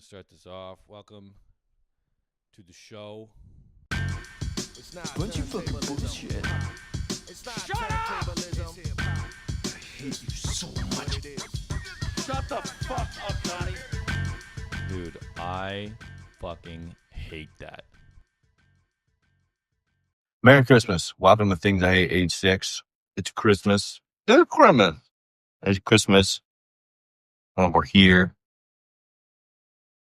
to start this off. Welcome to the show. It's not bunch of fucking bullshit. It's not Shut up! I hate you so much. Shut the fuck up, Johnny. Dude, I fucking hate that. Merry Christmas. Welcome to Things I Hate, age 6. It's Christmas. It's Christmas. It's Christmas. We're here.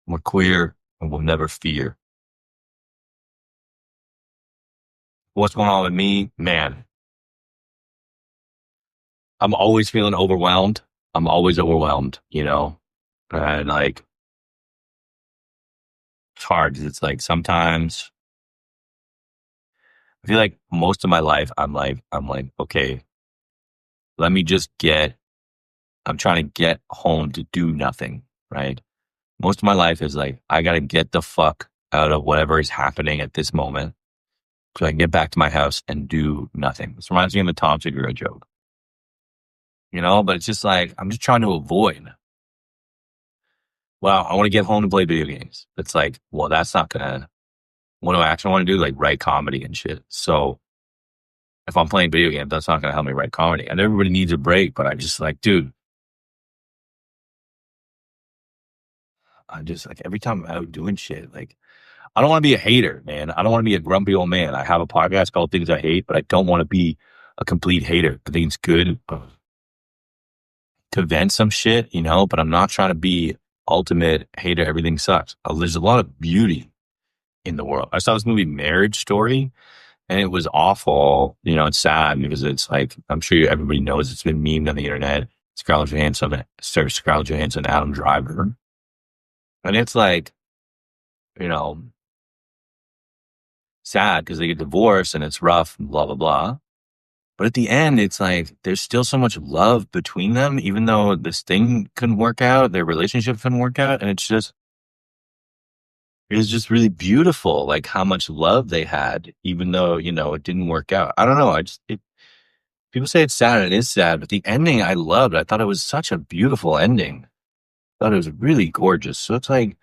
We're queer, and we'll never fear. What's going on with me? Man, I'm always feeling overwhelmed. I'm always overwhelmed, you know? And like, it's hard because it's like sometimes I feel like most of my life, I'm like, okay, let me just I'm trying to get home to do nothing, right? Most of my life is like, I got to get the fuck out of whatever is happening at this moment so I can get back to my house and do nothing. This reminds me of the Tom Segura joke, you know, but it's just like, I'm just trying to avoid. Well, I want to get home to play video games. It's like, well, that's not gonna, what do I actually want to do? Like write comedy and shit. So if I'm playing video games, that's not going to help me write comedy. And everybody needs a break, but I just like, dude, I just like every time I'm out doing shit, like I don't want to be a hater, man. I don't want to be a grumpy old man. I have a podcast called Things I Hate, but I don't want to be a complete hater. I think it's good to vent some shit, you know, but I'm not trying to be ultimate hater. Everything sucks. There's a lot of beauty in the world. I saw this movie Marriage Story and it was awful. You know, it's sad because it's like, I'm sure everybody knows it's been memed on the internet. Scarlett Johansson, Adam Driver. And it's like, you know, sad because they get divorced and it's rough and blah, blah, blah. But at the end, it's like, there's still so much love between them, even though this thing couldn't work out, their relationship couldn't work out. And it's just really beautiful, like how much love they had, even though, you know, it didn't work out. I don't know. People say it's sad and it is sad, but the ending I loved. I thought it was such a beautiful ending. I thought it was really gorgeous. So it's like,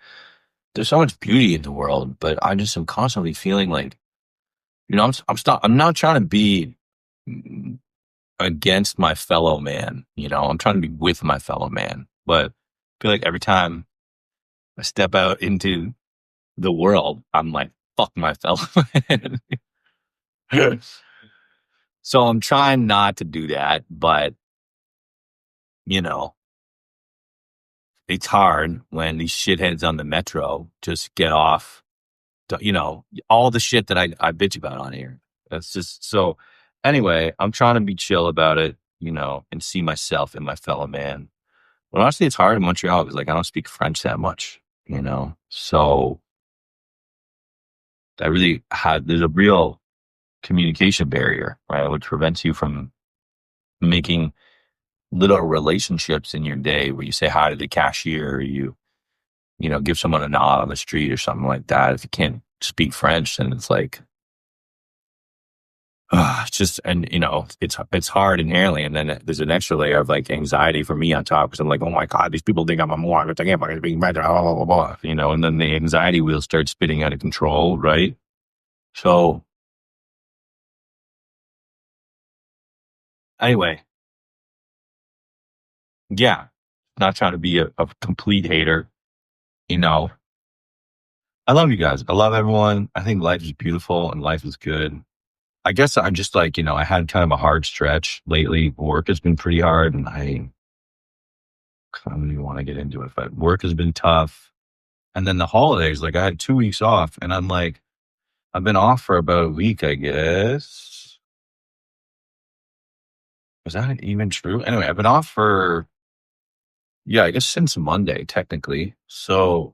there's so much beauty in the world, but I just am constantly feeling like, you know, I'm not trying to be against my fellow man, you know, I'm trying to be with my fellow man, but I feel like every time I step out into the world, I'm like, fuck my fellow man. So I'm trying not to do that, but you know, it's hard when these shitheads on the metro just get off, you know, all the shit that I bitch about on here. That's just so. Anyway, I'm trying to be chill about it, you know, and see myself in my fellow man. But honestly, it's hard in Montreal because, like, I don't speak French that much, you know. So there's a real communication barrier, right, which prevents you from making little relationships in your day where you say hi to the cashier, or you know, give someone a nod on the street or something like that. If you can't speak French, then it's like, it's just, and you know, it's hard inherently. And then there's an extra layer of like anxiety for me on top because I'm like, oh my God, these people think I'm a moron. They can't fucking speak French, blah, blah, blah, blah, you know, and then the anxiety wheel starts spinning out of control, right? So anyway, yeah, not trying to be a complete hater, you know. I love you guys. I love everyone. I think life is beautiful and life is good. I guess I'm just like, you know, I had kind of a hard stretch lately. Work has been pretty hard and I don't even want to get into it, but work has been tough. And then the holidays, like I had 2 weeks off and I'm like, I've been off for about a week, I guess. Was that even true? Anyway, I've been off for, yeah, I guess since Monday, technically. So,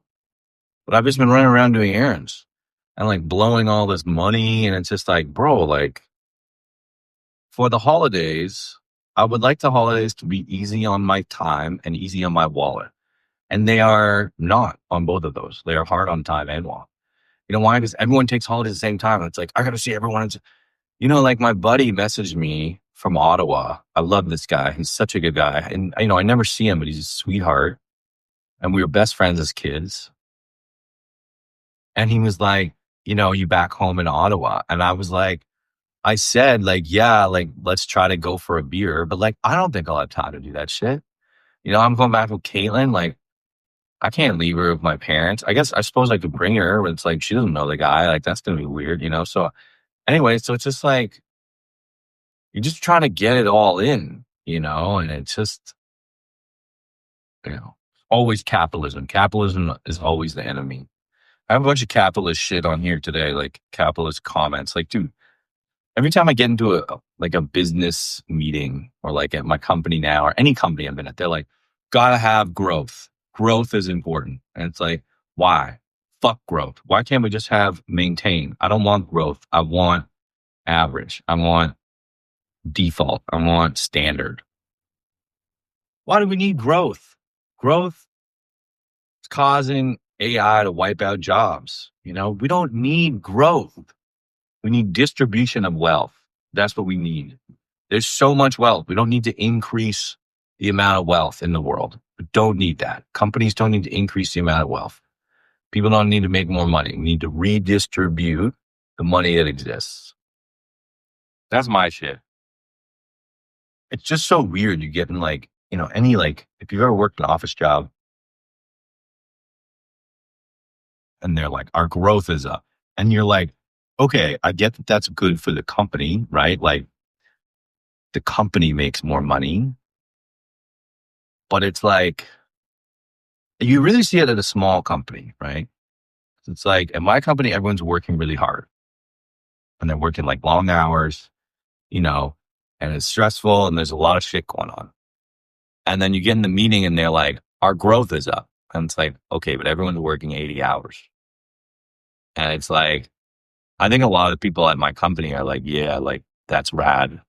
but I've just been running around doing errands and like blowing all this money. And it's just like, bro, like for the holidays, I would like the holidays to be easy on my time and easy on my wallet. And they are not on both of those. They are hard on time and wallet. You know why? Because everyone takes holidays at the same time. And it's like, I got to see everyone. You know, like my buddy messaged me from Ottawa. I love this guy. He's such a good guy. And, you know, I never see him, but he's a sweetheart. And we were best friends as kids. And he was like, you back home in Ottawa. And I was like, I said, like, yeah, like, let's try to go for a beer. But like, I don't think I'll have time to do that shit. I'm going back with Caitlin. Like, I can't leave her with my parents. I suppose I could bring her, but it's like, she doesn't know the guy. Like, that's going to be weird. So anyway, so it's just like, you're just trying to get it all in, and it's just, always capitalism. Capitalism is always the enemy. I have a bunch of capitalist shit on here today, like capitalist comments. Like, dude, every time I get into a business meeting or like at my company now or any company I'm in at, they're like, gotta have growth. Growth is important. And it's like, why? Fuck growth. Why can't we just have maintain? I don't want growth. I want average. I want default. I want standard. Why do we need growth? Growth is causing AI to wipe out jobs. We don't need growth. We need distribution of wealth. That's what we need. There's so much wealth. We don't need to increase the amount of wealth in the world. We don't need that. Companies don't need to increase the amount of wealth. People don't need to make more money. We need to redistribute the money that exists. That's my shit. It's just so weird. You get in if you've ever worked an office job and they're like, our growth is up. And you're like, okay, I get that that's good for the company, right? Like, the company makes more money, but it's like, you really see it at a small company, right? It's like, at my company, everyone's working really hard and they're working like long hours, and it's stressful and there's a lot of shit going on. And then you get in the meeting and they're like, our growth is up. And it's like, okay, but everyone's working 80 hours. And it's like, I think a lot of people at my company are like, yeah, like, that's rad.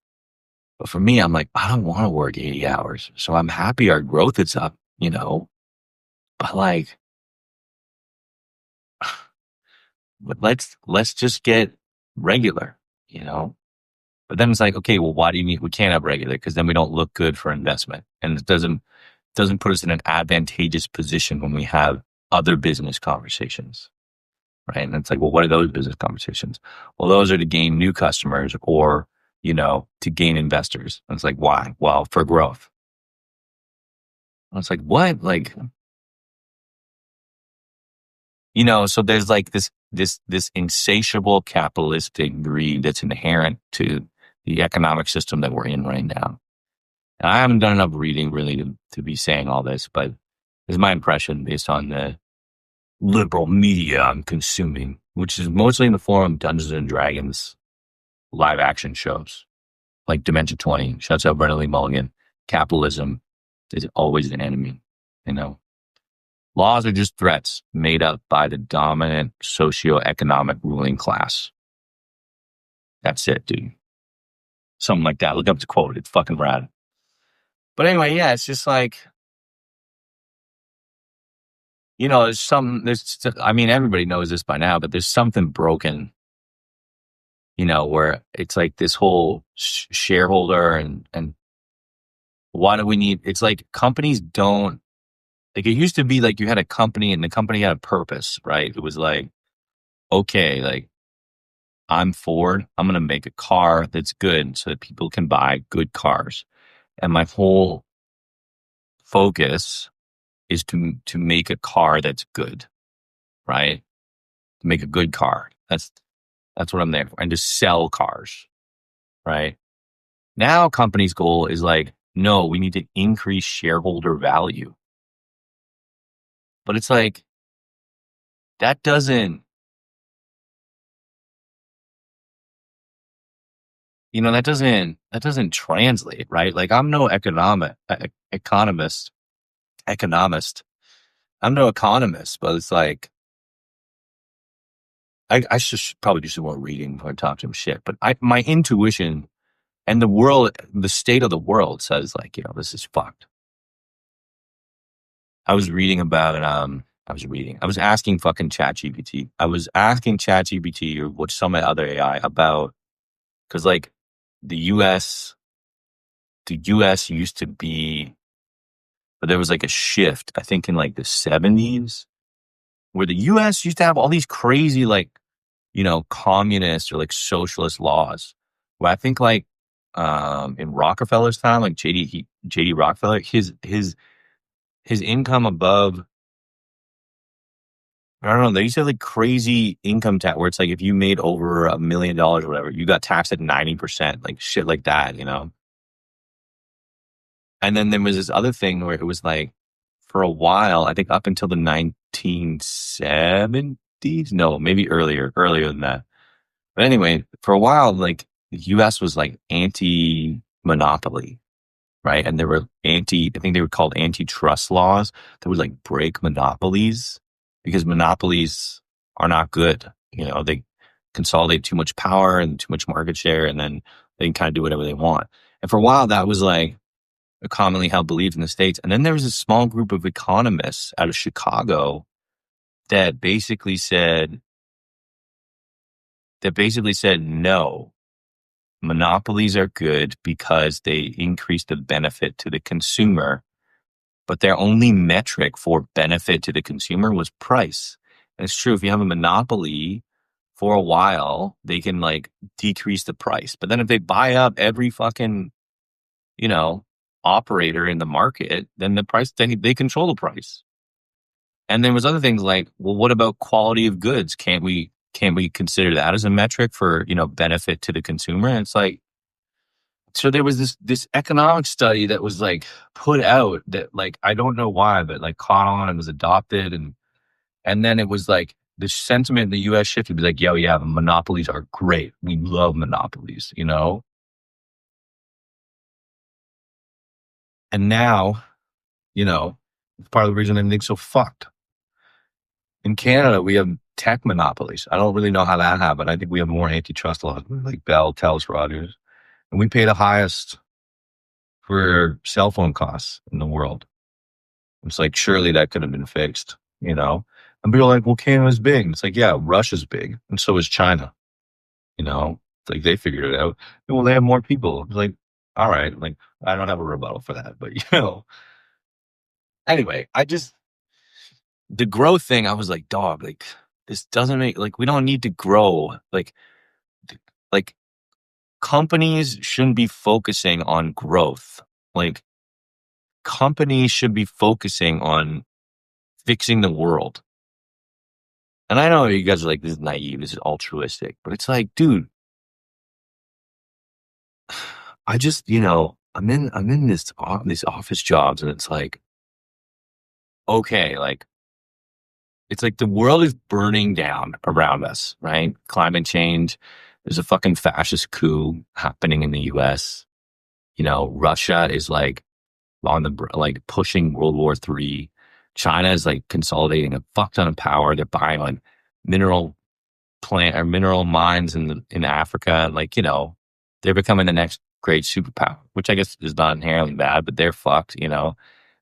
But for me, I'm like, I don't want to work 80 hours. So I'm happy our growth is up, but like, but let's just get regular, But then it's like, okay, well, why do we can't have regular? Because then we don't look good for investment. And it doesn't put us in an advantageous position when we have other business conversations. Right. And it's like, well, what are those business conversations? Well, those are to gain new customers or, to gain investors. And it's like, why? Well, for growth. And it's like, what? Like, so there's like this insatiable capitalistic greed that's inherent to the economic system that we're in right now. And I haven't done enough reading really to be saying all this, but it's my impression based on the liberal media I'm consuming, which is mostly in the form of Dungeons and Dragons live action shows like Dimension 20. Shouts out Brennan Lee Mulligan. Capitalism is always an enemy, Laws are just threats made up by the dominant socioeconomic ruling class. That's it, dude. Something like that. Look up the quote. It's fucking rad. But anyway, yeah, it's just like, everybody knows this by now, but there's something broken, where it's like this whole shareholder and why do we need, it's like companies don't, like it used to be like you had a company and the company had a purpose, right? It was like, okay, like I'm Ford, I'm going to make a car that's good so that people can buy good cars. And my whole focus is to make a car that's good, right? To make a good car. That's what I'm there for. And to sell cars, right? Now company's goal is like, no, we need to increase shareholder value. But it's like, that doesn't translate, right? Like I'm no economist. I'm no economist, but it's like, I should probably do some more reading before I talk to him shit. But my intuition and the state of the world says like, this is fucked. I was reading about, I was asking fucking ChatGPT. I was asking ChatGPT or what some other AI about, cause like the US used to be, but there was like a shift, I think in like the 70s where the US used to have all these crazy, like, communist or like socialist laws. Where I think like in Rockefeller's time, like JD Rockefeller, his income above, I don't know, they used to have like crazy income tax where it's like if you made over $1 million or whatever, you got taxed at 90%, like shit like that. And then there was this other thing where it was like for a while, I think up until the 1970s, no, maybe earlier than that. But anyway, for a while, like the US was like anti-monopoly, right? And there were I think they were called antitrust laws that would like break monopolies because monopolies are not good. They consolidate too much power and too much market share, and then they can kind of do whatever they want. And for a while, that was like a commonly held belief in the States. And then there was a small group of economists out of Chicago that basically said, no, monopolies are good because they increase the benefit to the consumer, but their only metric for benefit to the consumer was price. And it's true, if you have a monopoly for a while, they can like decrease the price. But then if they buy up every fucking, operator in the market, then the price, then they control the price. And there was other things like, well, what about quality of goods? Can't we consider that as a metric for, benefit to the consumer? And it's like, so there was this economic study that was like put out that like, I don't know why, but like caught on and was adopted. And then it was like the sentiment in the US shifted to be like, yo, yeah, monopolies are great. We love monopolies, And now, it's part of the reason everything's so fucked. In Canada, we have tech monopolies. I don't really know how that happened. I think we have more antitrust laws, like Bell, Telus, Rogers. And we pay the highest for cell phone costs in the world. It's like, surely that could have been fixed, And people are like, well, Canada's big. It's like, yeah, Russia's big. And so is China, It's like they figured it out. Well, they have more people. It's like, all right, like, I don't have a rebuttal for that. But, anyway, the growth thing, I was like, dog, like, this doesn't make, like, we don't need to grow. Like, companies shouldn't be focusing on growth. Like, companies should be focusing on fixing the world. And I know you guys are like, this is naive, this is altruistic, but it's like, dude, I just, I'm in these office jobs, and it's like, okay, like, it's like the world is burning down around us, right? Climate change. There's a fucking fascist coup happening in the US. Russia is like like pushing World War III. China is like consolidating a fuck ton of power. They're buying like mineral mines in Africa. And like, they're becoming the next great superpower, which I guess is not inherently bad, but they're fucked,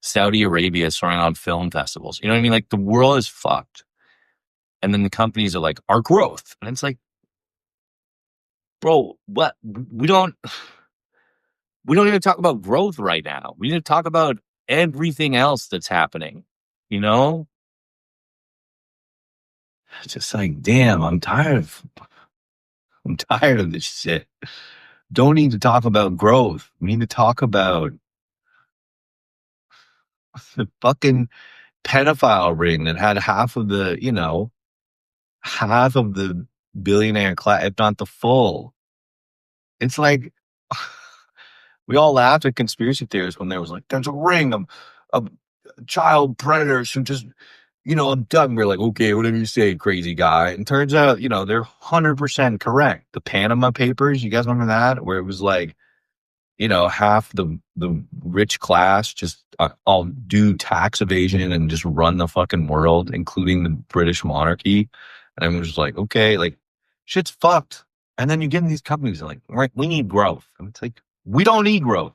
Saudi Arabia is throwing on film festivals. You know what I mean? Like the world is fucked. And then the companies are like, our growth. And it's like, bro, what? We don't need to talk about growth right now. We need to talk about everything else that's happening, It's just like, damn, I'm tired of this shit. Don't need to talk about growth. We need to talk about the fucking pedophile ring that had half of the billionaire class, if not the full. It's like, we all laughed at conspiracy theorists when there was like, there's a ring of child predators who just, I'm done. We're like, okay, whatever you say, crazy guy. And turns out, they're 100% correct. The Panama Papers, you guys remember that? Where it was like, half the rich class just all do tax evasion and just run the fucking world, including the British monarchy. And I was just like, okay, like shit's fucked. And then you get in these companies like, right, we need growth. And it's like, we don't need growth.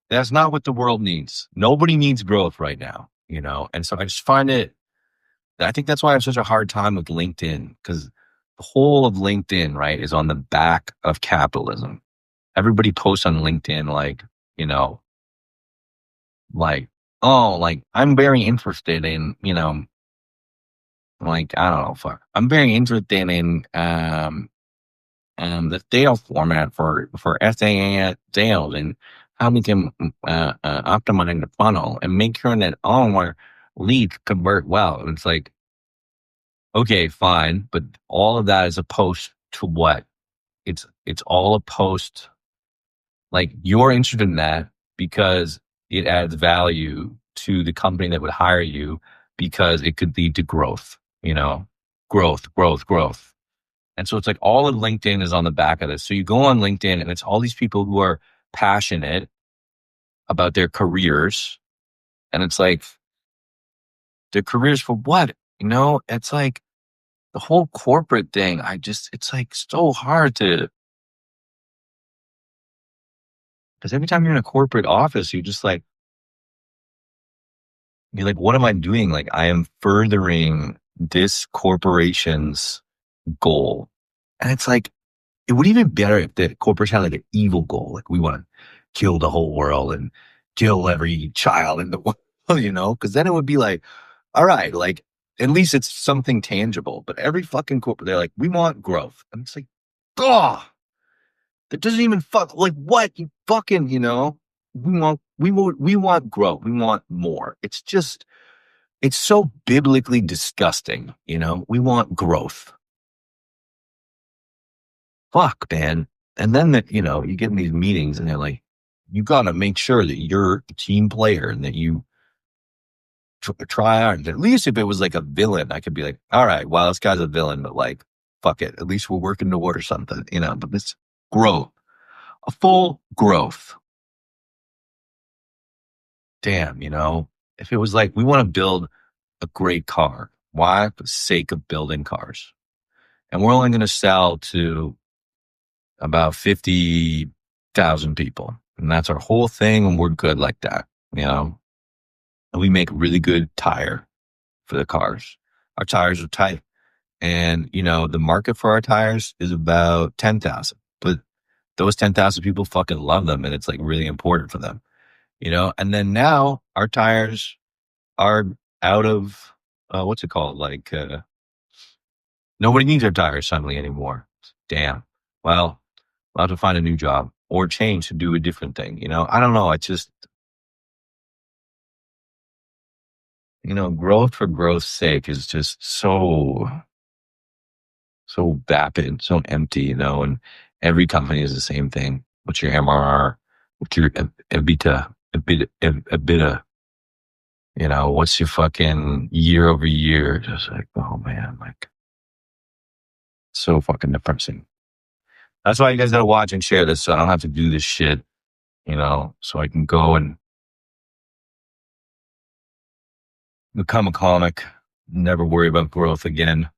That's not what the world needs. Nobody needs growth right now, And so I just find I think that's why I have such a hard time with LinkedIn, because the whole of LinkedIn, right, is on the back of capitalism. Everybody posts on LinkedIn like, like, oh, like I'm very interested in, like, I don't know, fuck. I'm very interested in the sales format for SaaS sales and how we can optimize the funnel and make sure that all of our leads convert well. And it's like, okay, fine, but all of that is opposed to what? It's all opposed. Like, you're interested in that because it adds value to the company that would hire you because it could lead to growth, growth. And so it's like all of LinkedIn is on the back of this. So you go on LinkedIn and it's all these people who are passionate about their careers. And it's like, their careers for what? It's like the whole corporate thing. It's like so hard because every time you're in a corporate office, you're like, what am I doing? Like, I am furthering this corporation's goal. And it's like, it would even be better if the corporation had like an evil goal. Like, we want to kill the whole world and kill every child in the world, because then it would be like, all right, like, at least it's something tangible. But every fucking corporate, they're like, we want growth. And it's like, oh, that doesn't even like what you fucking, we want growth. We want more. It's so biblically disgusting. We want growth. Fuck, man. And then you get in these meetings and they're like, you got to make sure that you're a team player and that you try hard. At least if it was like a villain, I could be like, all right, well, this guy's a villain, but like, fuck it. At least we're working toward something, but this growth, a full growth. Damn, if it was like, we want to build a great car. Why? For the sake of building cars. And we're only going to sell to about 50,000 people. And that's our whole thing. And we're good like that, And we make really good tire for the cars. Our tires are tight. And, the market for our tires is about 10,000. But those 10,000 people fucking love them. And it's like really important for them, And then now our tires are out of, what's it called? Like, nobody needs our tires suddenly anymore. Damn. Well, I'll have to find a new job or change to do a different thing. I don't know. It's just, growth for growth's sake is just so vapid, so empty, and every company is the same thing. What's your MRR? What's your EBITDA? EBITDA? What's your fucking year over year? Just like, oh man, like, so fucking depressing. That's why you guys gotta watch and share this so I don't have to do this shit, so I can go and become a comic, never worry about growth again,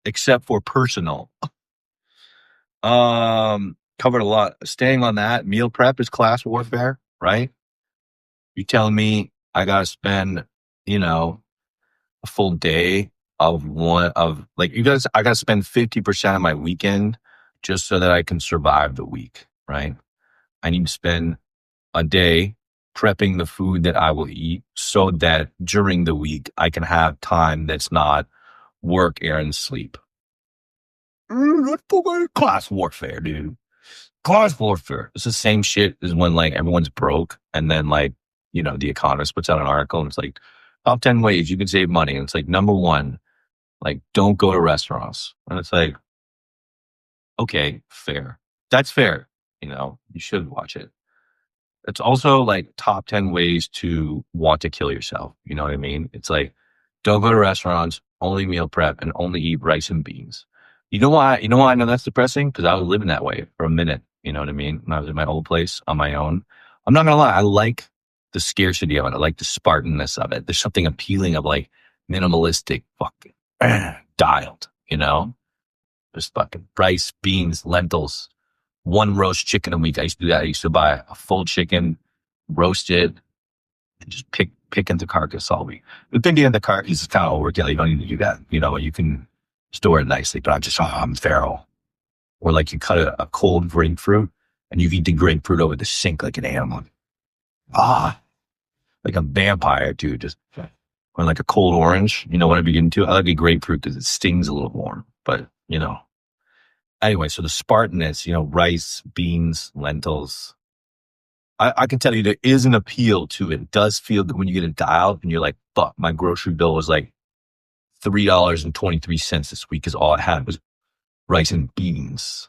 except for personal. Covered a lot. Staying on that, meal prep is class warfare, right? You telling me I gotta spend, a full day of you guys, I gotta spend 50% of my weekend just so that I can survive the week, right? I need to spend a day prepping the food that I will eat so that during the week I can have time that's not work, errands, sleep. Class warfare, dude. Class warfare. It's the same shit as when like everyone's broke and then like, The Economist puts out an article and it's like top 10 ways you can save money. And it's like, number 1, like, don't go to restaurants. And it's like, okay, fair. That's fair. You should watch it. It's also like top 10 ways to want to kill yourself. You know what I mean? It's like, don't go to restaurants, only meal prep, and only eat rice and beans. You know why? You know why I know that's depressing? Because I was living that way for a minute. You know what I mean? When I was in my old place on my own. I'm not gonna lie, I like the scarcity of it. I like the Spartanness of it. There's something appealing of like minimalistic, fucking dialed. Just fucking rice, beans, lentils, 1 roast chicken a week. I used to do that. I used to buy a full chicken, roast it, and just pick into carcass all week. The thing in the carcass is kind of overkill. You don't need to do that. You can store it nicely, but I'm feral. Or like you cut a cold grapefruit and you eat the grapefruit over the sink like an animal. Like a vampire, dude. Just or like a cold orange, what I begin to. I like a grapefruit because it stings a little more, but Anyway, so the Spartan is, rice, beans, lentils. I can tell you there is an appeal to it. It does feel good when you get it dialed and you're like, fuck, my grocery bill was like $3.23 this week because all I had was rice and beans.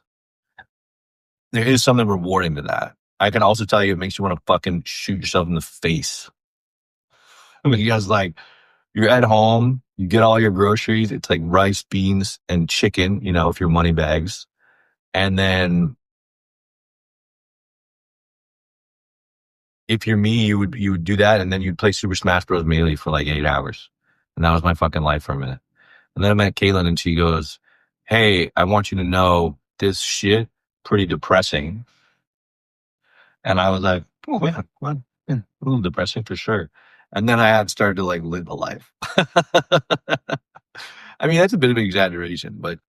There is something rewarding to that. I can also tell you it makes you want to fucking shoot yourself in the face. I mean, you guys like, you're at home, you get all your groceries. It's like rice, beans, and chicken, if you're money bags. And then if you're me, you would do that, and then you'd play Super Smash Bros. Melee for like 8 hours. And that was my fucking life for a minute. And then I met Caitlin, and she goes, "Hey, I want you to know this shit pretty depressing." And I was like, "Oh yeah, well, yeah, a little depressing for sure." And then I had started to like live a life. I mean, that's a bit of an exaggeration, but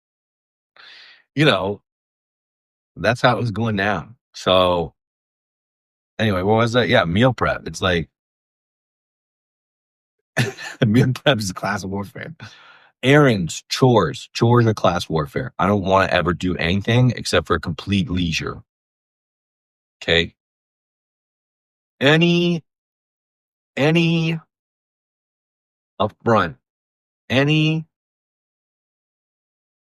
that's how it was going down. So anyway, what was that? Yeah, meal prep. It's like meal prep is a class of warfare. Errands, chores are class warfare. I don't want to ever do anything except for complete leisure. Okay. Any upfront, any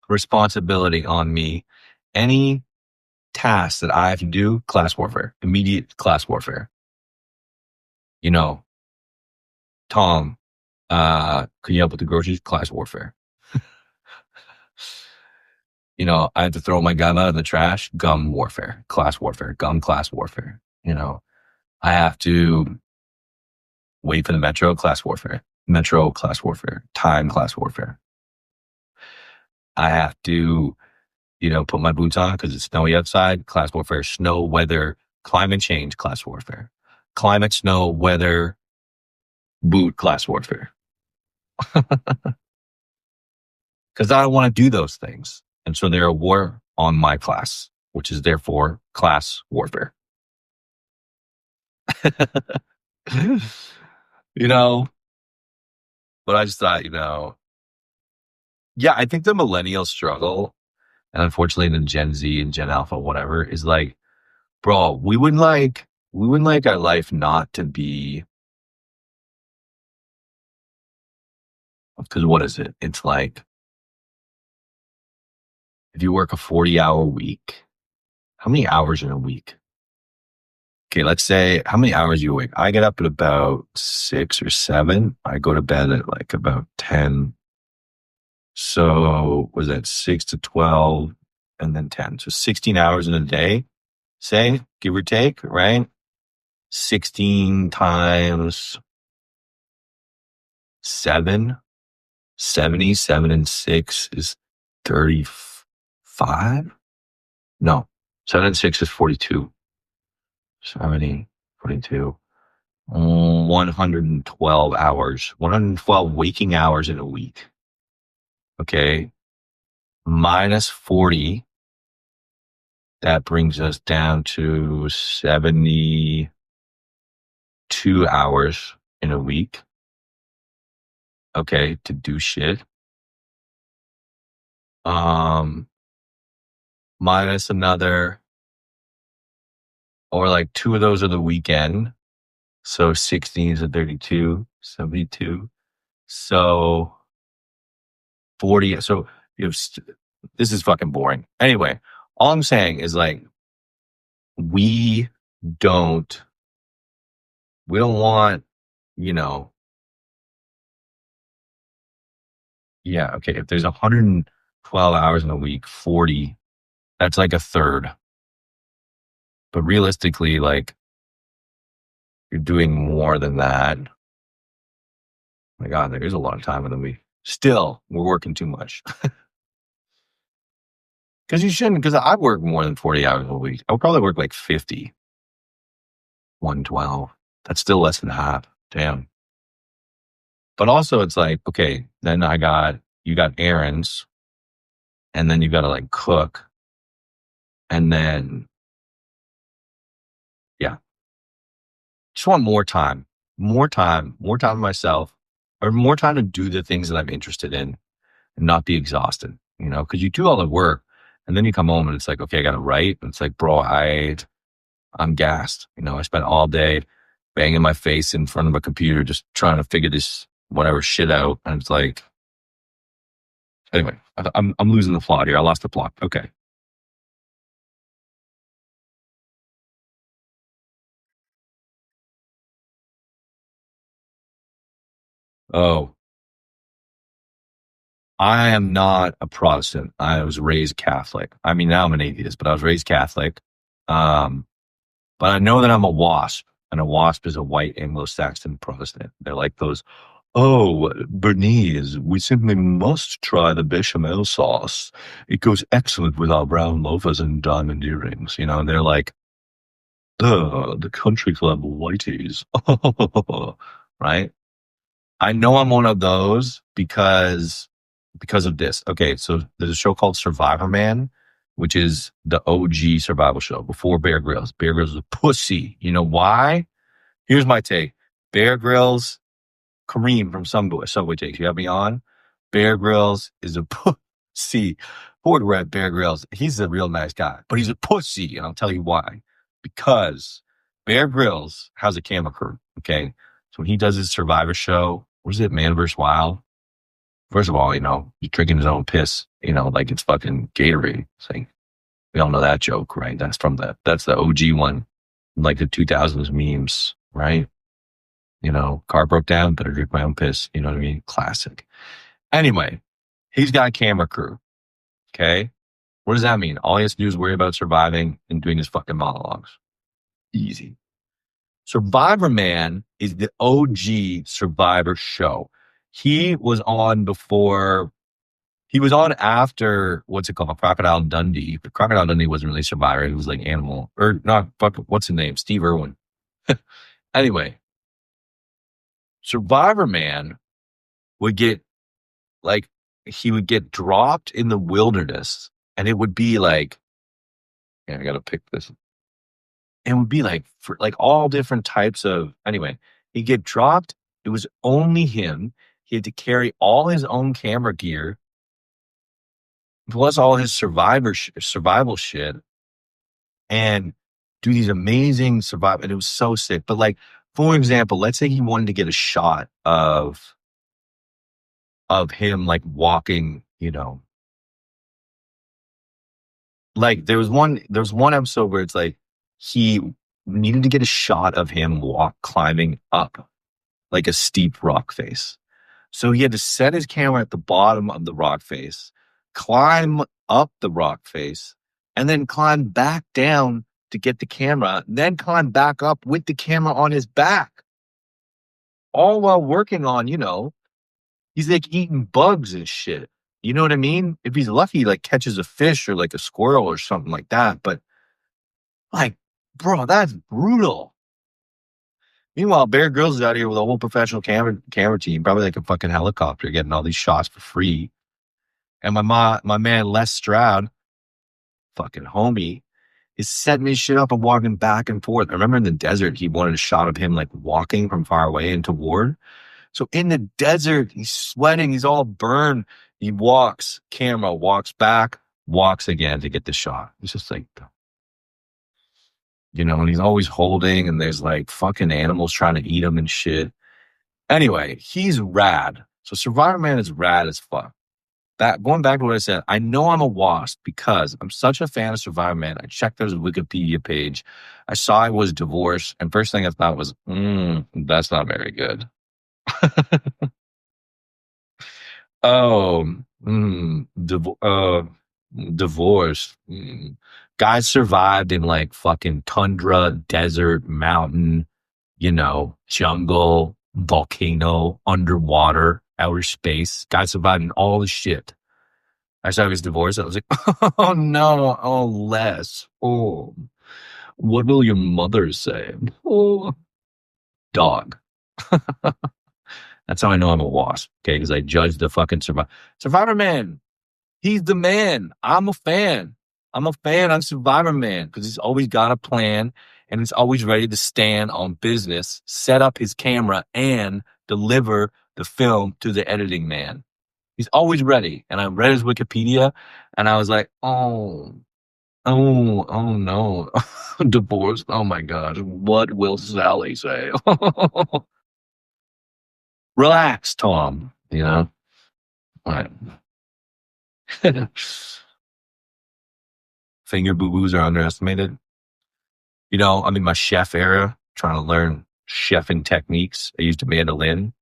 responsibility on me, any task that I have to do, class warfare, immediate class warfare. Tom, can you help with the groceries? Class warfare. I have to throw my gum out of the trash, gum warfare, class warfare, gum class warfare. I have to wait for the metro, class warfare, metro class warfare, time class warfare. I have to, put my boots on because it's snowy outside, class warfare, snow, weather, climate change, class warfare, climate, snow, weather, boot, class warfare. Because I don't want to do those things. And so they're a war on my class, which is therefore class warfare. But I just thought, yeah, I think the millennial struggle, and unfortunately the Gen Z and Gen Alpha, whatever, is like, bro, we wouldn't like our life not to be, because what is it? It's like, if you work a 40-hour week, how many hours in a week? Okay, let's say how many hours you awake. I get up at about 6 or 7. I go to bed at like about 10. So was that 6 to 12 and then 10? So 16 hours in a day, say, give or take, right? 16 times 7, 70, 7 and 6 is 35? No, 7 and 6 is 42. 70, 42. 112 hours, 112 waking hours in a week. Okay. Minus 40. That brings us down to 72 hours in a week. Okay. To do shit. Minus another, or like 2 of those are the weekend. So 16 is a 32, 72. So 40. So you have, this is fucking boring. Anyway, all I'm saying is like, we don't want, yeah, okay. If there's 112 hours in a week, 40, that's like a third. But realistically, like, you're doing more than that. Oh my God, there is a lot of time in the week. Still, we're working too much. Because you shouldn't, because I work more than 40 hours a week. I would probably work like 50. 112. That's still less than half. Damn. But also it's like, okay, then you got errands, and then you got to like cook. And then, yeah, just want more time with myself. or more time to do the things that I'm interested in and not be exhausted, because you do all the work and then you come home and it's like, okay, I got to write. And it's like, bro, I'm gassed. I spent all day banging my face in front of a computer, just trying to figure this whatever shit out. And it's like, anyway, I'm losing the plot here. I lost the plot. Okay. Oh, I am not a Protestant. I was raised Catholic. I mean, now I'm an atheist, but I was raised Catholic. Um, but I know that I'm a WASP, and a WASP is a white Anglo-Saxon Protestant. They're like those, oh, Bernese, we simply must try the bechamel sauce. It goes excellent with our brown loafers and diamond earrings. And they're like, the country club whiteys. Right? I know I'm one of those because of this. Okay, so there's a show called Survivor Man, which is the OG survival show before Bear Grylls. Bear Grylls is a pussy. You know why? Here's my take. Bear Grylls, Kareem from Subway Takes. You have me on? Bear Grylls is a pussy. Poor Red Bear Grylls. He's a real nice guy, but he's a pussy, and I'll tell you why. Because Bear Grylls has a camera crew, okay? So when he does his Survivor show, what is it, Man vs. Wild? First of all, he's drinking his own piss, like it's fucking Gatorade. It's like, we all know that joke, right? That's the OG one, like the 2000s memes, right? Car broke down, better drink my own piss. You know what I mean? Classic. Anyway, he's got a camera crew. Okay. What does that mean? All he has to do is worry about surviving and doing his fucking monologues. Easy. Survivor Man is the OG Survivor show. He was on after, what's it called? Crocodile Dundee. But Crocodile Dundee wasn't really Survivor. He was like Animal, or not, what's his name? Steve Irwin. Anyway, Survivor Man would get, like, he would get dropped in the wilderness, and it would be like, I gotta pick this. It would be like, for like all different types of, anyway, he'd get dropped. It was only him. He had to carry all his own camera gear, plus all his survival shit, and do these amazing survival. And it was so sick. But like, for example, let's say he wanted to get a shot of him like walking, like there was one episode where it's like he needed to get a shot of him climbing up like a steep rock face. So he had to set his camera at the bottom of the rock face, climb up the rock face, and then climb back down to get the camera, then climb back up with the camera on his back. All while working on, he's like eating bugs and shit. You know what I mean? If he's lucky, he like catches a fish or like a squirrel or something like that. But like, bro, that's brutal. Meanwhile, Bear Grylls is out here with a whole professional camera team, probably like a fucking helicopter, getting all these shots for free. And my man Les Stroud, fucking homie, is setting his shit up and walking back and forth. I remember in the desert, he wanted a shot of him like walking from far away into Ward. So in the desert, he's sweating, he's all burned. He walks, camera, walks back, walks again to get the shot. It's just like, and he's always holding, and there's like fucking animals trying to eat him and shit. Anyway, he's rad. So Survivor Man is rad as fuck. Going back to what I said, I know I'm a WASP because I'm such a fan of Survivor Man. I checked out his Wikipedia page. I saw he was divorced, and first thing I thought was, that's not very good. Oh, divorce. Guys survived in like fucking tundra, desert, mountain, jungle, volcano, underwater, outer space. Guys survived in all the shit. I saw he was divorced. I was like, oh no, oh Les. Oh, what will your mother say? Oh, dog. That's how I know I'm a WASP, okay? Because I judge the fucking Survivor Man. He's the man. I'm a fan. I'm a fan on Survivor Man because he's always got a plan and he's always ready to stand on business, set up his camera, and deliver the film to the editing man. He's always ready. And I read his Wikipedia and I was like, oh no. Divorce. Oh my God. What will Sally say? Relax, Tom. You know? All right. Finger boo-boos are underestimated. You know, I'm in my chef era, trying to learn chefing techniques. I used a mandolin,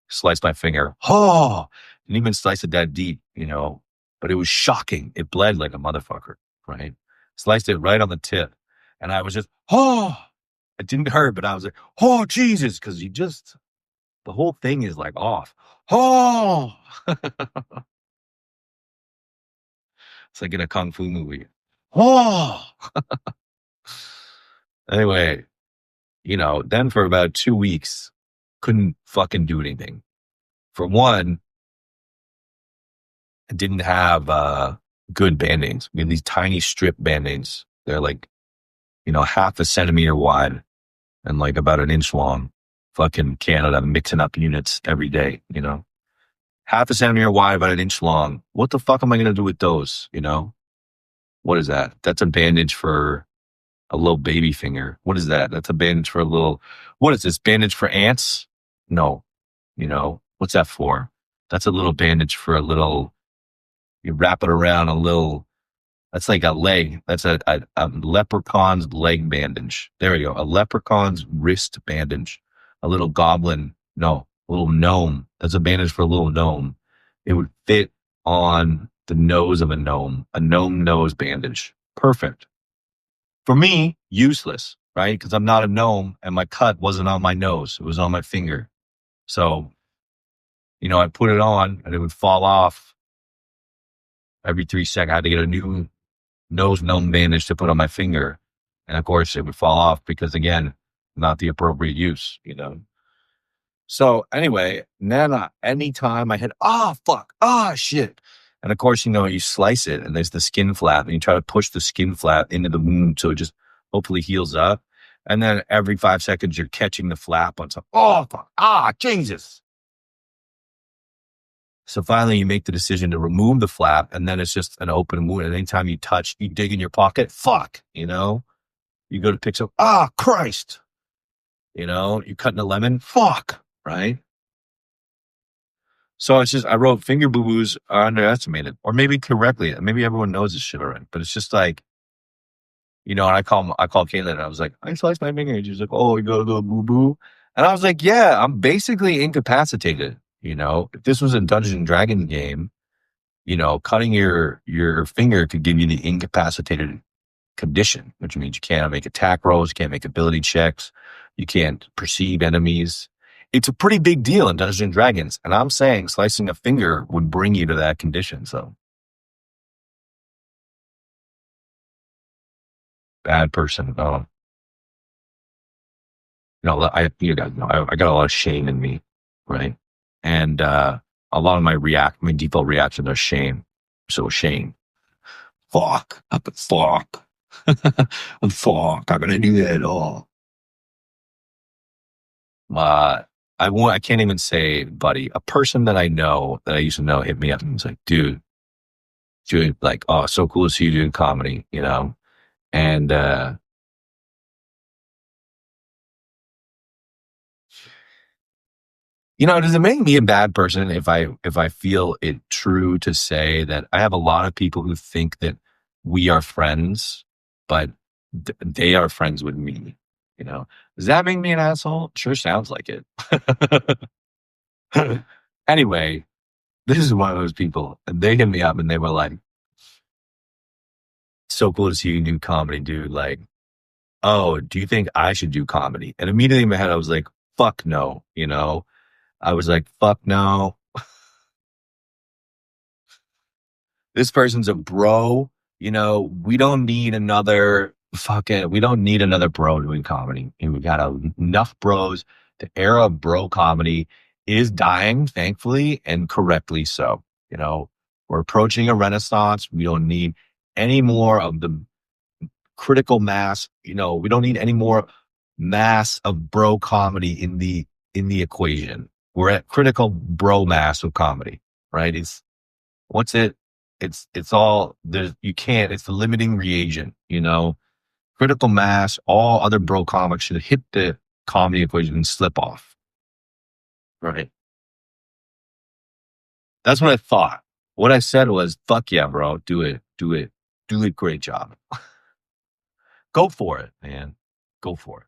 sliced my finger. Oh, didn't even slice it that deep, you know, but it was shocking. It bled like a motherfucker, right? Sliced it right on the tip. And I was just, oh, it didn't hurt, but I was like, oh, Jesus, because the whole thing is like off. Oh, it's like in a kung fu movie. Oh, anyway, you know, then for about 2 weeks, couldn't fucking do anything. For one, I didn't have good band-aids. We had these tiny strip band-aids. They're like, you know, half a centimeter wide and like about an inch long. Fucking Canada mixing up units every day, you know. Half a centimeter wide, about an inch long. What the fuck am I going to do with those, you know? What is that? That's a bandage for a little baby finger. What is that? That's a bandage for a little, what is this? Bandage for ants? No. You know, what's that for? That's a little bandage for a little, you wrap it around a little, that's like a leg. That's a leprechaun's leg bandage. There we go. A leprechaun's wrist bandage. A little goblin. No, a little gnome. That's a bandage for a little gnome. It would fit on the nose of a gnome nose bandage. Perfect. For me, useless, right? Because I'm not a gnome and my cut wasn't on my nose. It was on my finger. So, you know, I put it on and it would fall off every 3 seconds. I had to get a new nose gnome bandage to put on my finger. And of course, it would fall off because, again, not the appropriate use, you know? So anyway, then anytime I had, shit. And of course, you know, you slice it and there's the skin flap and you try to push the skin flap into the wound so it just hopefully heals up. And then every 5 seconds, you're catching the flap on something. Oh, fuck. Jesus. So finally, you make the decision to remove the flap, and then it's just an open wound. And anytime you touch, you dig in your pocket, fuck, you know? You go to pick up, Christ. You know, you're cutting a lemon, fuck, right? So it's just, I wrote finger boo-boos are underestimated, or maybe correctly. Maybe everyone knows this shit already, but it's just like, you know, and I call Caitlin and I was like, I sliced my finger. And she's like, oh, you got a little boo-boo. And I was like, yeah, I'm basically incapacitated. You know, if this was a Dungeons and Dragons game, you know, cutting your finger could give you the incapacitated condition, which means you can't make attack rolls, you can't make ability checks, you can't perceive enemies. It's a pretty big deal in Dungeons and Dragons. And I'm saying slicing a finger would bring you to that condition. So bad person. You know, you guys know, I got a lot of shame in me, right? And a lot of my default reactions are shame. So shame. Fuck. Fuck. Fuck. I'm gonna do that at all. I can't even say buddy. A person that I know, that I used to know, hit me up and was like, dude, like, oh, so cool to see you doing comedy, you know? And you know, does it make me a bad person if I feel it true to say that I have a lot of people who think that we are friends, but they are friends with me? You know, does that make me an asshole? Sure sounds like it. Anyway, this is one of those people, and they hit me up and they were like, so cool to see you do comedy, dude. Like, oh, do you think I should do comedy? And immediately in my head, I was like, fuck no, you know? I was like, fuck no. This person's a bro. You know, we don't need another bro doing comedy. And we got enough bros. The era of bro comedy is dying, thankfully, and correctly so. You know, we're approaching a renaissance. We don't need any more of the critical mass. You know, we don't need any more mass of bro comedy in the equation. We're at critical bro mass of comedy, right? It's all you can't, it's the limiting reagent, critical mass, all other bro comics should hit the comedy equation and slip off, right? That's what I thought. What I said was, fuck yeah, bro, do it, do it, great job. Go for it, man. Go for it.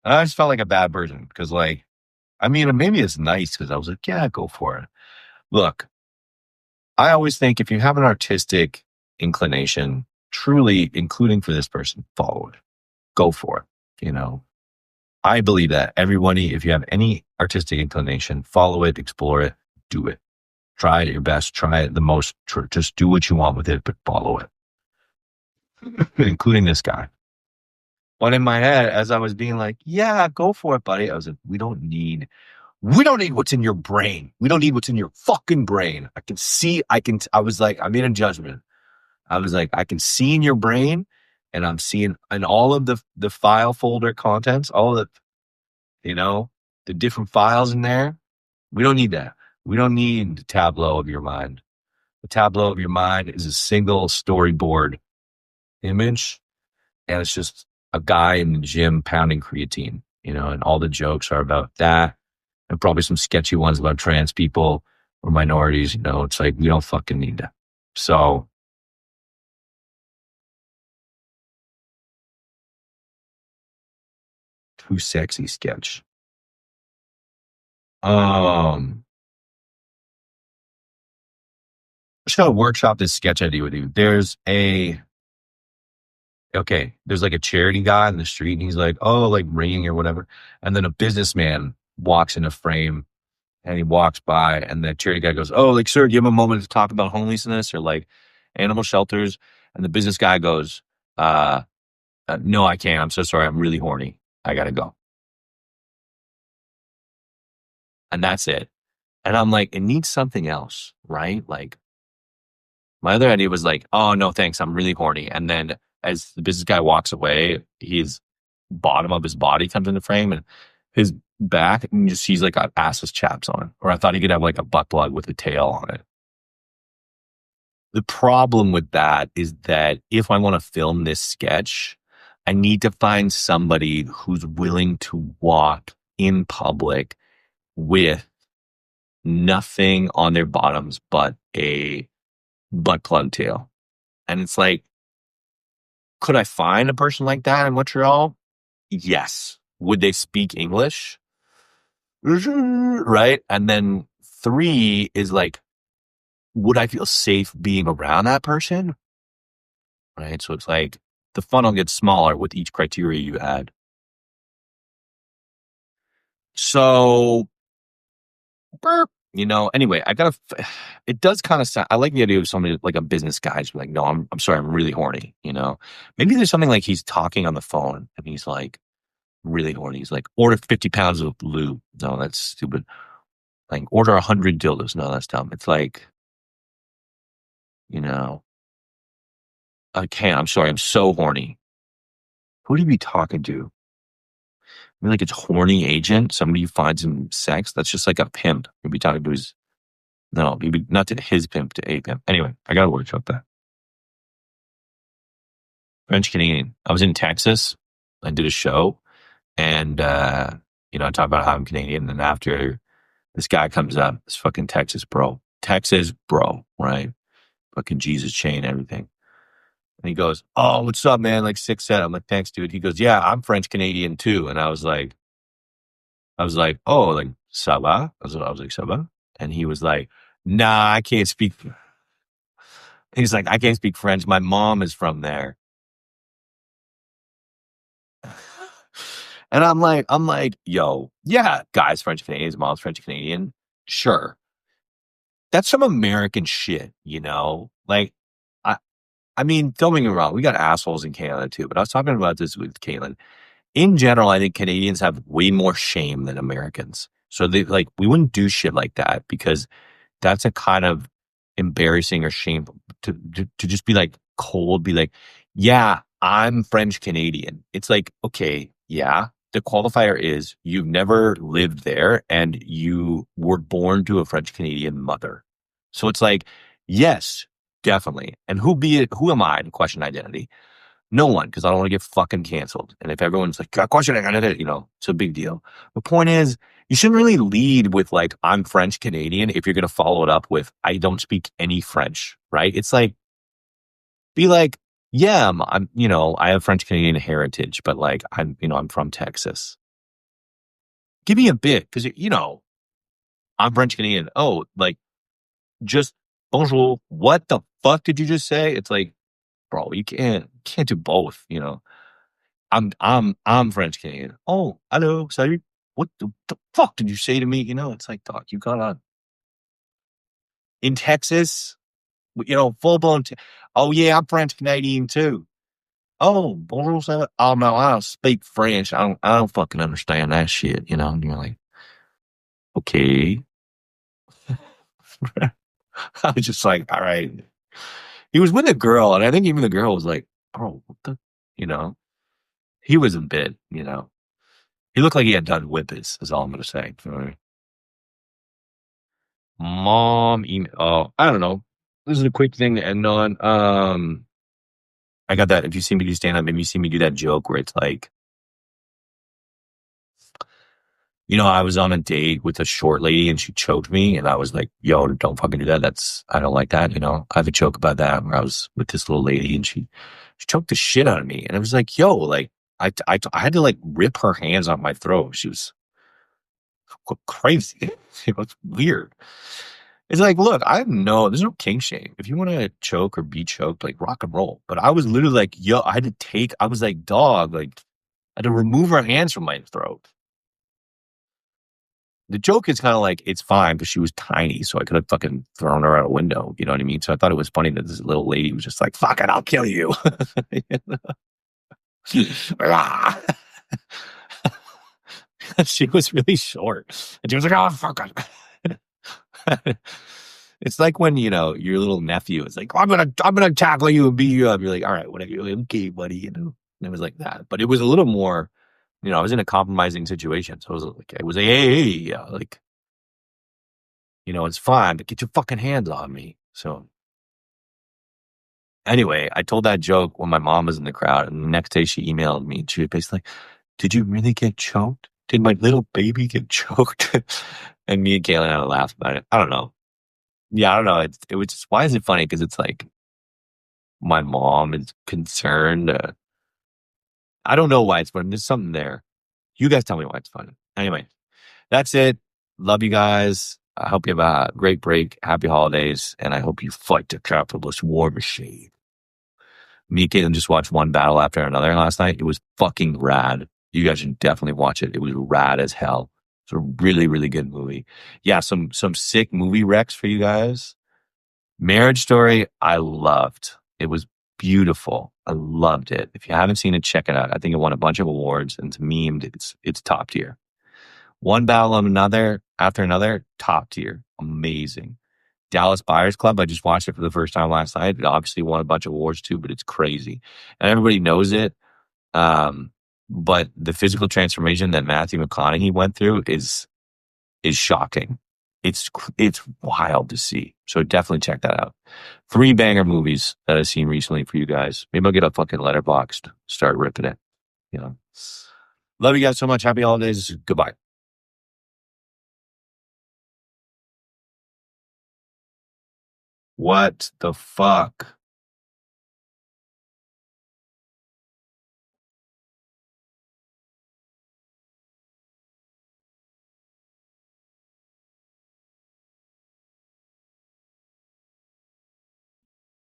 And I just felt like a bad person because, like, I mean, maybe it's nice because I was like, yeah, go for it. Look, I always think if you have an artistic inclination, truly, including for this person, follow it. Go for it. I believe that everybody, if you have any artistic inclination, follow it, explore it, do it. Try it your best, try it the most, just do what you want with it, but follow it. Including this guy. But in my head, as I was being like, yeah, go for it, buddy, I was like, we don't need what's in your brain. We don't need what's in your fucking brain. I was like, I made a judgment. I was like, I can see in your brain, and I'm seeing in all of the file folder contents, all of the different files in there. We don't need that. We don't need the tableau of your mind. The tableau of your mind is a single storyboard image, and it's just a guy in the gym pounding creatine, and all the jokes are about that, and probably some sketchy ones about trans people or minorities. It's like, we don't fucking need that. So too sexy sketch. Just gotta workshop this sketch idea with you. There's like a charity guy in the street, and he's like, oh, like ringing or whatever. And then a businessman walks in a frame, and he walks by, and the charity guy goes, oh, like, sir, do you have a moment to talk about homelessness or like animal shelters? And the business guy goes, no, I can't. I'm so sorry. I'm really horny. I gotta go. And that's it. And I'm like, it needs something else, right? Like, my other idea was like, oh, no, thanks. I'm really horny. And then as the business guy walks away, his bottom of his body comes in the frame, and his back, and you just sees like an assless chaps on it. Or I thought he could have like a butt plug with a tail on it. The problem with that is that if I want to film this sketch, I need to find somebody who's willing to walk in public with nothing on their bottoms but a butt plug tail. And it's like, could I find a person like that in Montreal? Yes. Would they speak English? Right? And then 3 is like, would I feel safe being around that person? Right? So it's like the funnel gets smaller with each criteria you add. So, anyway, it does kind of sound, I like the idea of somebody like a business guy who's like, no, I'm sorry, I'm really horny, Maybe there's something like he's talking on the phone and he's like really horny. He's like, order 50 pounds of lube. No, that's stupid. Like, order 100 dildos. No, that's dumb. It's like, I can't, I'm sorry, I'm so horny. Who would he be talking to? Maybe like a horny agent, somebody who finds him sex. That's just like a pimp. He'd be talking to maybe not to his pimp, to a pimp. Anyway, I got to workshop that. French Canadian. I was in Texas. I did a show, and I talked about how I'm Canadian. And after, this guy comes up, this fucking Texas bro, right? Fucking Jesus chain, everything. And he goes, oh, what's up, man? Like, 6'7". I'm like, thanks, dude. He goes, yeah, I'm French Canadian too. And I was like, oh, like, ça va? I was like, ça va? And he was like, nah, I can't speak. He's like, I can't speak French. My mom is from there. And I'm like, yo, yeah, guys, French Canadian, his mom's French Canadian. Sure. That's some American shit, Like, I mean, don't get me wrong, we got assholes in Canada too, but I was talking about this with Caitlin. In general, I think Canadians have way more shame than Americans. So we wouldn't do shit like that because that's a kind of embarrassing or shameful to just be like cold, be like, yeah, I'm French Canadian. It's like, okay, yeah, the qualifier is you've never lived there and you were born to a French Canadian mother. So it's like, yes, definitely. And who am I to question identity? No one, because I don't want to get fucking canceled. And if everyone's like, questioning identity, it's a big deal. The point is, you shouldn't really lead with like, I'm French Canadian if you're going to follow it up with, I don't speak any French, right? It's like, be like, yeah, I have French Canadian heritage, but like, I'm from Texas. Give me a bit, because, I'm French Canadian. Oh, like, just bonjour. What the fuck did you just say? It's like, bro, you can't do both, I'm French Canadian. Oh, hello, salut. What the fuck did you say to me? It's like, dog, you gotta in Texas, full blown. Oh yeah, I'm French Canadian too. Oh, bonjour, salut. Oh no, I don't speak French. I don't fucking understand that shit. And you're like, okay. I was just like, all right. He was with a girl, and I think even the girl was like, bro, what the, he was a bit, he looked like he had done whippets, is all I'm going to say. Mom, email. Oh, I don't know. This is a quick thing to end on. I got that. If you see me do stand up, maybe you see me do that joke where it's like, I was on a date with a short lady and she choked me, and I was like, yo, don't fucking do that. I don't like that. I have a joke about that where I was with this little lady and she choked the shit out of me. And it was like, yo, like, I had to like rip her hands off my throat. She was crazy. It was weird. It's like, look, there's no king shame. If you want to choke or be choked, like rock and roll. But I was literally like, yo, I was like, dog, like, I had to remove her hands from my throat. The joke is kind of like, it's fine because she was tiny, so I could have fucking thrown her out a window. You know what I mean? So I thought it was funny that this little lady was just like, fuck it, I'll kill you. She was really short. And she was like, oh, fuck it. It's like when, your little nephew is like, I'm gonna tackle you and beat you up. You're like, all right, whatever. You're like, okay, buddy, And it was like that. But it was a little more, I was in a compromising situation. So it was like, hey, like, it's fine, but get your fucking hands on me. So anyway, I told that joke when my mom was in the crowd, and the next day she emailed me and she was basically like, did you really get choked? Did my little baby get choked? And me and Kaylin had a laugh about it. I don't know. Yeah, I don't know. It was just, why is it funny? Because it's like, my mom is concerned. I don't know why it's funny. There's something there. You guys tell me why it's funny. Anyway, that's it. Love you guys. I hope you have a great break. Happy holidays. And I hope you fight the capitalist war machine. Me and Caitlin just watched one battle after another last night. It was fucking rad. You guys should definitely watch it. It was rad as hell. It's a really, really good movie. Yeah, some sick movie recs for you guys. Marriage Story, I loved. It was beautiful. I loved it. If you haven't seen it, check it out. I think it won a bunch of awards and it's memed. It's top tier. One battle of another after another, top tier. Amazing. Dallas Buyers Club, I just watched it for the first time last night. It obviously won a bunch of awards too, but it's crazy. And everybody knows it. But the physical transformation that Matthew McConaughey went through is shocking. It's wild to see. So definitely check that out. 3 banger movies that I've seen recently for you guys. Maybe I'll get a fucking Letterboxd, start ripping it. Love you guys so much. Happy holidays. Goodbye. What the fuck?